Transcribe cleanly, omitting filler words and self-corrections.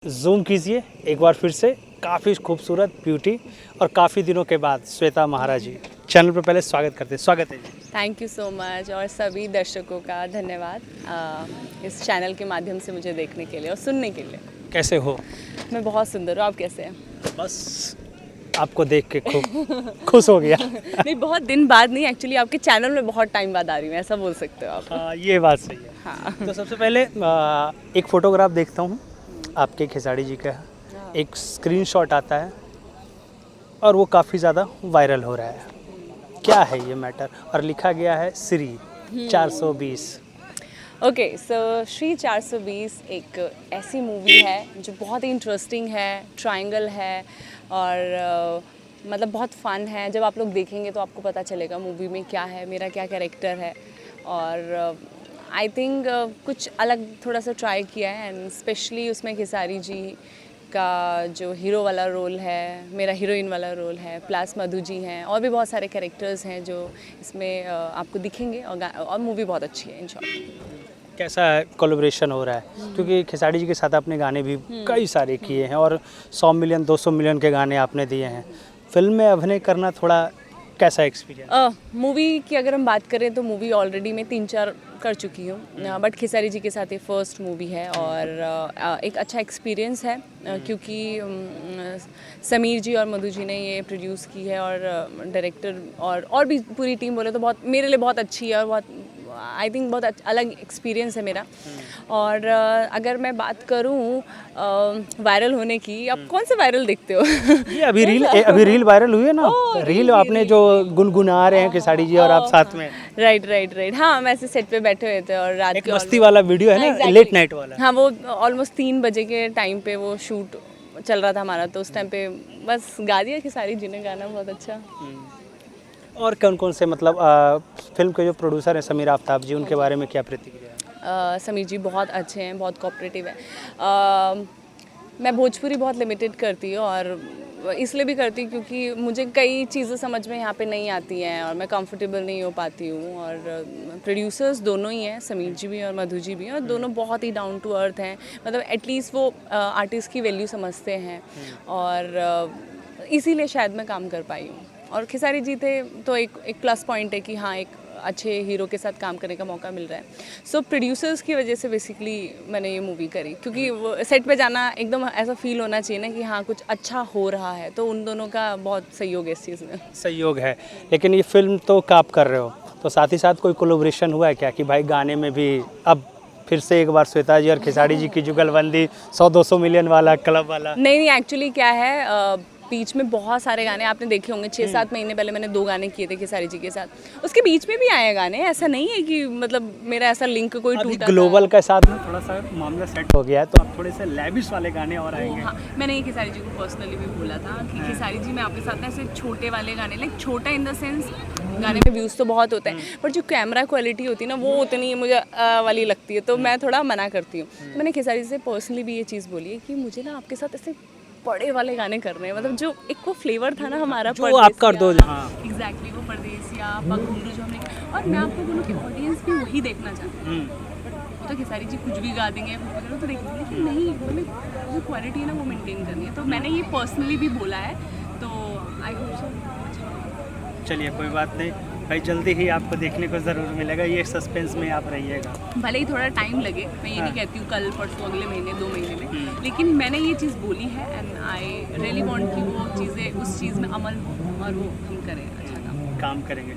Zoom कीजिए एक बार फिर से। काफ़ी खूबसूरत ब्यूटी और काफ़ी दिनों के बाद श्वेता महाराज जी चैनल पर पहले स्वागत है जी। थैंक यू सो मच और सभी दर्शकों का धन्यवाद इस चैनल के माध्यम से मुझे देखने के लिए और सुनने के लिए। कैसे हो? मैं बहुत सुंदर हूँ, आप कैसे हैं? बस आपको देख के खूब खुश हो गया। नहीं, बहुत दिन बाद नहीं, एक्चुअली आपके चैनल में बहुत टाइम बाद आ रही हूँ, ऐसा बोल सकते हो आप। ये बात सही है। हाँ। तो सबसे पहले एक फ़ोटोग्राफ देखता हूँ आपके खेसारी जी का। एक स्क्रीनशॉट आता है और वो काफ़ी ज़्यादा वायरल हो रहा है। क्या है ये मैटर? और लिखा गया है श्री 420। ओके, सो श्री 420 एक ऐसी मूवी है जो बहुत ही इंटरेस्टिंग है, ट्रायंगल है और मतलब बहुत फ़न है। जब आप लोग देखेंगे तो आपको पता चलेगा मूवी में क्या है, मेरा क्या कैरेक्टर है। और आई थिंक कुछ अलग थोड़ा सा ट्राई किया है एंड स्पेशली उसमें खेसारी जी का जो हीरो वाला रोल है, मेरा हीरोइन वाला रोल है, प्लस मधु जी हैं और भी बहुत सारे कैरेक्टर्स हैं जो इसमें आपको दिखेंगे और मूवी बहुत अच्छी है इन शॉर्ट। कैसा कोलैबोरेशन हो रहा है? क्योंकि खेसारी जी के साथ आपने गाने भी कई सारे किए हैं और 100 मिलियन 200 मिलियन के गाने आपने दिए हैं। फिल्म में अभिनय करना थोड़ा कैसा एक्सपीरियंस? मूवी की अगर हम बात करें तो मूवी ऑलरेडी मैं 3-4 कर चुकी हूँ, बट खेसारी जी के साथ ये फर्स्ट मूवी है और एक अच्छा एक्सपीरियंस है क्योंकि समीर जी और मधु जी ने ये प्रोड्यूस की है और डायरेक्टर और भी पूरी टीम बोले तो बहुत मेरे लिए बहुत अच्छी है और बहुत आई थिंक बहुत अलग एक्सपीरियंस है मेरा। और अगर मैं बात करूँ वायरल होने की, आप कौन से वायरल देखते हो? ये अभी रील वायरल हुई है ना। रील आपने जो गुनगुना रहे हैं खेसारी जी और आप साथ में। राइट। हाँ, हम ऐसे सेट पे बैठे हुए थे और रात एक मस्ती वाला वीडियो है ना, लेट नाइट वाला। हाँ, वो ऑलमोस्ट 3 बजे के टाइम पे वो शूट चल रहा था हमारा, तो उस टाइम पे बस गा दिया खेसारी जी ने गाना बहुत अच्छा। और कौन कौन से मतलब फिल्म के जो प्रोड्यूसर हैं समीर आफ्ताब जी, उनके बारे में क्या प्रतिक्रिया है? समीर जी बहुत अच्छे हैं, बहुत कोऑपरेटिव है। मैं भोजपुरी बहुत लिमिटेड करती हूँ और इसलिए भी करती हूँ क्योंकि मुझे कई चीज़ें समझ में यहाँ पे नहीं आती हैं और मैं कंफर्टेबल नहीं हो पाती हूँ। और प्रोड्यूसर्स दोनों ही हैं, समीर जी भी और मधु जी भी, और दोनों बहुत ही डाउन टू अर्थ हैं। मतलब एटलीस्ट वो आर्टिस्ट की वैल्यू समझते हैं और इसीलिए शायद मैं काम कर पाई हूँ। और खेसारी जी थे तो एक प्लस पॉइंट है कि हाँ, एक अच्छे हीरो के साथ काम करने का मौका मिल रहा है। सो प्रोड्यूसर्स की वजह से बेसिकली मैंने ये मूवी करी क्योंकि वो सेट पे जाना एकदम ऐसा फील होना चाहिए ना कि हाँ कुछ अच्छा हो रहा है, तो उन दोनों का बहुत सहयोग है इस चीज़ में। सहयोग है, लेकिन ये फिल्म तो आप कर रहे हो तो साथ ही साथ कोई कोलैबोरेशन हुआ है क्या कि भाई गाने में भी अब फिर से एक बार श्वेता जी और खेसारी जी की जुगलबंदी 100-200 मिलियन वाला क्लब वाला? नहीं, एक्चुअली क्या है, बीच में बहुत सारे गाने आपने देखे होंगे। 6-7 महीने पहले मैंने 2 गाने किए थे खेसारी जी के साथ, उसके बीच में भी आए गाने। ऐसा नहीं है कि मतलब मेरा ऐसा लिंक कोई टूटा ग्लोबल के साथ में थोड़ा सा मामला सेट हो गया है तो आप थोड़े से लैविश वाले गाने और आएंगे। हाँ, मैंने ये खेसारी जी को पर्सनली भी बोला था कि खेसारी जी मैं आपके साथ ना ऐसे छोटे वाले गाने, लाइक छोटा इन द सेंस गाने में व्यूज़ तो बहुत होते हैं पर जो कैमरा क्वालिटी होती है ना वो उतनी मुझे वाली लगती है, तो मैं थोड़ा मना करती हूँ। तो मैंने खेसारी से पर्सनली भी ये चीज़ बोली है कि मुझे ना आपके साथ ऐसे बड़े वाले गाने करने हैं, मतलब जो एक वो फ्लेवर था ना हमारा, जो आप कर दो। हाँ, एग्जैक्टली, वो परदेसिया पगडंडी जो हमने, और मैं आपको बोलूँ कि ऑडियंस भी वही देखना चाहती है। वो तो खेसारी जी कुछ भी गा देंगे तो देखेंगे, लेकिन नहीं, हमें जो क्वालिटी है ना वो मेंटेन करनी है। तो मैंने ये पर्सनली भी बोला है, तो आई होप सो। चलिए कोई बात नहीं भाई, जल्दी ही आपको देखने को ज़रूर मिलेगा। ये सस्पेंस में आप रहिएगा, भले ही थोड़ा टाइम लगे। मैं ये नहीं कहती हूँ कल परसों अगले महीने 2 महीने में, लेकिन मैंने ये चीज़ बोली है एंड आई रियली वांट कि वो चीज़ें उस चीज़ में अमल हो और वो हम करें, अच्छा काम करेंगे।